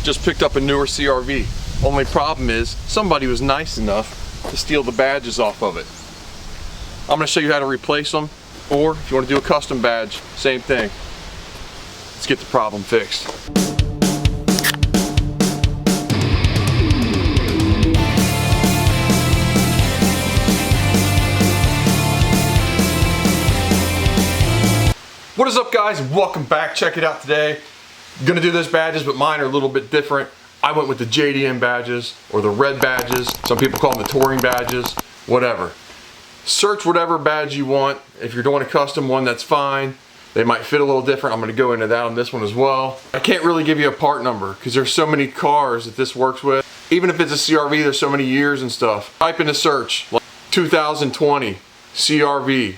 Just picked up a newer CRV. Only problem is somebody was nice enough to steal the badges off of it. I'm going to show you how to replace them, or if you want to do a custom badge, same thing. Let's get the problem fixed. What is up, guys? Welcome back. Check it out today. Gonna do those badges, but mine are a little bit different. I went with the JDM badges, or the red badges. Some people call them the touring badges, whatever. Search whatever badge you want. If you're doing a custom one, that's fine. They might fit a little different. I'm gonna go into that on this one as well. I can't really give you a part number because there's so many cars that this works with. Even if it's a CRV, there's so many years and stuff. Type in the search, like 2020 CRV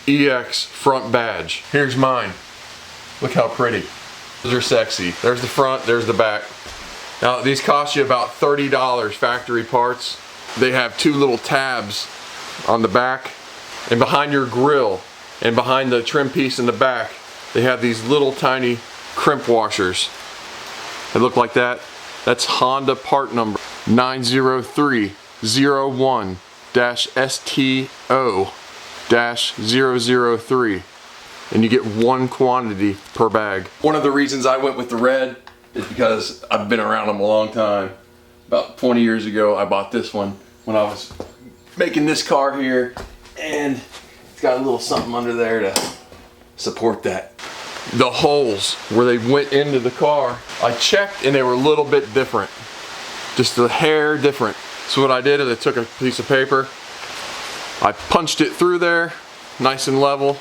EX front badge. Here's mine. Look how pretty. Those are sexy. There's the front, there's the back. Now these cost you about $30 factory parts. They have two little tabs on the back, and behind your grill and behind the trim piece in the back, they have these little tiny crimp washers. They look like that. That's Honda part number 90301-STO-003. And you get one quantity per bag. One of the reasons I went with the red is because I've been around them a long time. About 20 years ago, I bought this one when I was making this car here, and it's got a little something under there to support that. The holes where they went into the car, I checked and they were a little bit different. Just a hair different. So what I did is I took a piece of paper, I punched it through there, nice and level,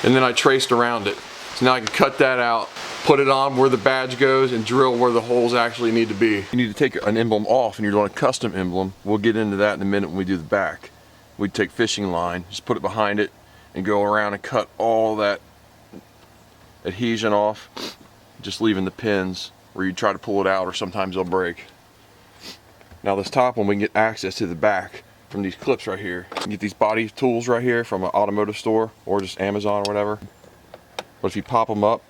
and then I traced around it. So now I can cut that out, put it on where the badge goes, and drill where the holes actually need to be. You need to take an emblem off and you're doing a custom emblem. We'll get into that in a minute when we do the back. We'd take fishing line, just put it behind it, and go around and cut all that adhesion off, just leaving the pins where you try to pull it out, or sometimes they'll break. Now this top one, we can get access to the back from these clips right here. You can get these body tools right here from an automotive store or just Amazon or whatever. But if you pop them up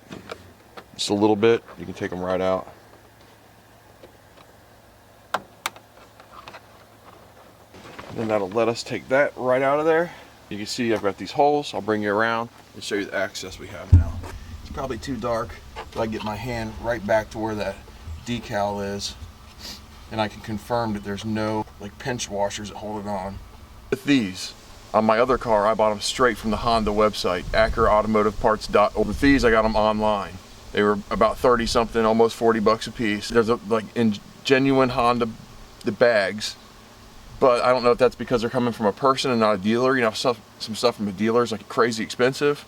just a little bit, you can take them right out. And then that'll let us take that right out of there. You can see I've got these holes. I'll bring you around and show you the access we have now. It's probably too dark, but I get my hand right back to where that decal is, and I can confirm that there's no like pinch washers that hold it on. With these, on my other car, I bought them straight from the Honda website, AcuraAutomotiveParts.org. With these, I got them online. They were about 30 something, almost 40 bucks a piece. There's like in genuine Honda, the bags, but I don't know if that's because they're coming from a person and not a dealer. You know, some stuff from a dealer is like crazy expensive.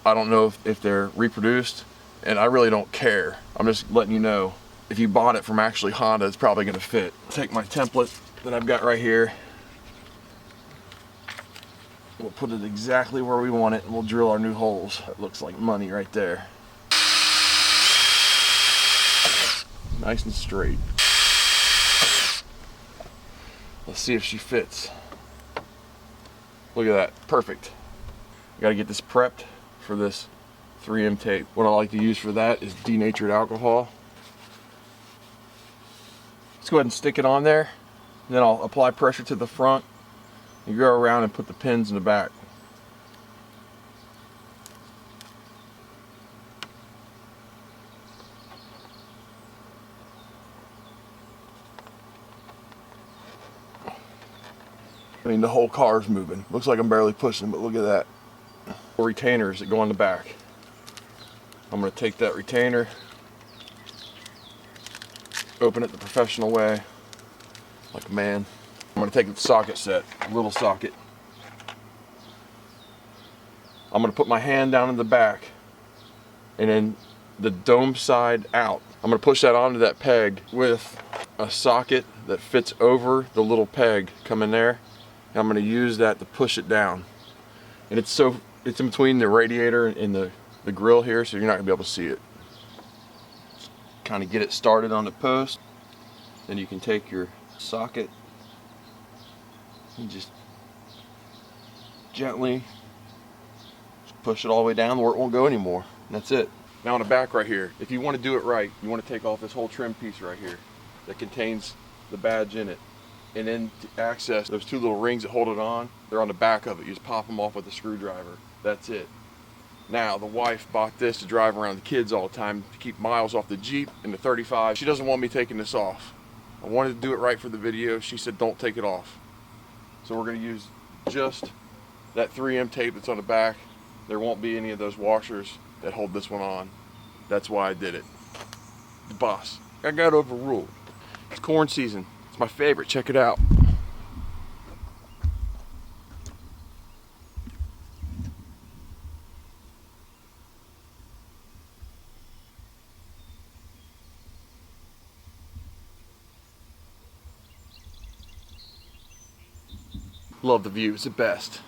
I don't know if they're reproduced, and I really don't care. I'm just letting you know. If you bought it from actually Honda, it's probably gonna fit. Take my template that I've got right here. We'll put it exactly where we want it, and we'll drill our new holes. That looks like money right there. Nice and straight. Let's see if she fits. Look at that, perfect. Gotta get this prepped for this 3M tape. What I like to use for that is denatured alcohol. Let's go ahead and stick it on there, and then I'll apply pressure to the front and go around and put the pins in the back. I mean, the whole car's moving. Looks like I'm barely pushing, but look at that. Retainers that go on the back. I'm going to take that retainer, open it the professional way, like a man. I'm going to take the socket set, a little socket. I'm going to put my hand down in the back, and then the dome side out. I'm going to push that onto that peg with a socket that fits over the little peg coming there. And I'm going to use that to push it down. And it's in between the radiator and the grill here, so you're not going to be able to see it. Just kind of get it started on the post. Then you can take your socket and just gently push it all the way down where it won't go anymore. And that's it. Now on the back right here, if you want to do it right, you want to take off this whole trim piece right here that contains the badge in it. And then to access those two little rings that hold it on, they're on the back of it. You just pop them off with a screwdriver. That's it. Now, the wife bought this to drive around the kids all the time to keep miles off the Jeep and the 35. She doesn't want me taking this off. I wanted to do it right for the video. She said, don't take it off. So we're gonna use just that 3M tape that's on the back. There won't be any of those washers that hold this one on. That's why I did it. The boss. I got overruled. It's corn season. It's my favorite. Check it out. Love the view. It's the best.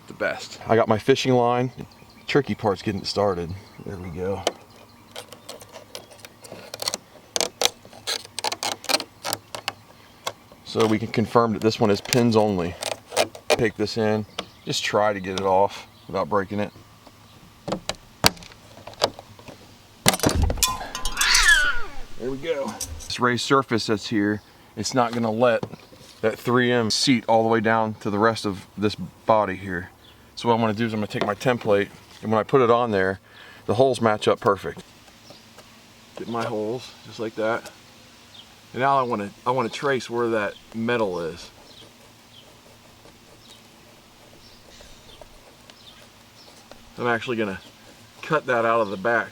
The best. I got my fishing line. Tricky part's getting it started. There we go. So we can confirm that this one is pins only. Take this in. Just try to get it off without breaking it. There we go. This raised surface that's here, it's not gonna let that 3M seat all the way down to the rest of this body here. So what I'm gonna do is I'm gonna take my template, and when I put it on there, the holes match up perfect. Get my holes, just like that. And now I wanna trace where that metal is. I'm actually gonna cut that out of the back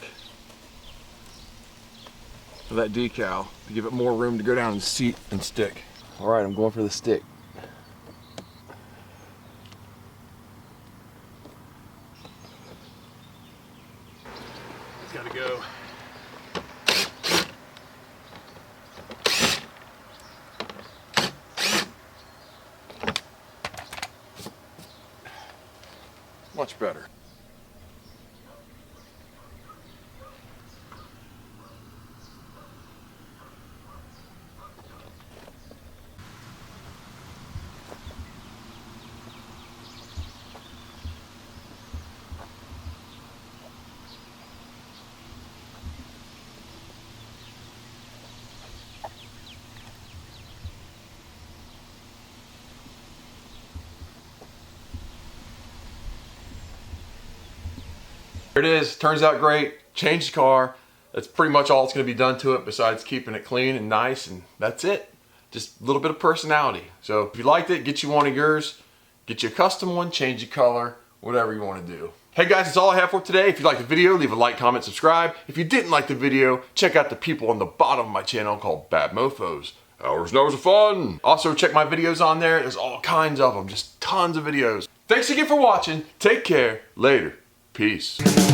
of that decal to give it more room to go down and seat and stick. All right, I'm going for the stick. It's gotta go. Much better. There it is. Turns out great. Changed the car. That's pretty much all that's going to be done to it besides keeping it clean and nice, and that's it. Just a little bit of personality. So if you liked it, get you one of yours. Get you a custom one, change the color, whatever you want to do. Hey guys, that's all I have for today. If you liked the video, leave a like, comment, subscribe. If you didn't like the video, check out the people on the bottom of my channel called Bad Mofos. Hours and hours of fun. Also check my videos on there. There's all kinds of them, just tons of videos. Thanks again for watching. Take care. Later. Peace.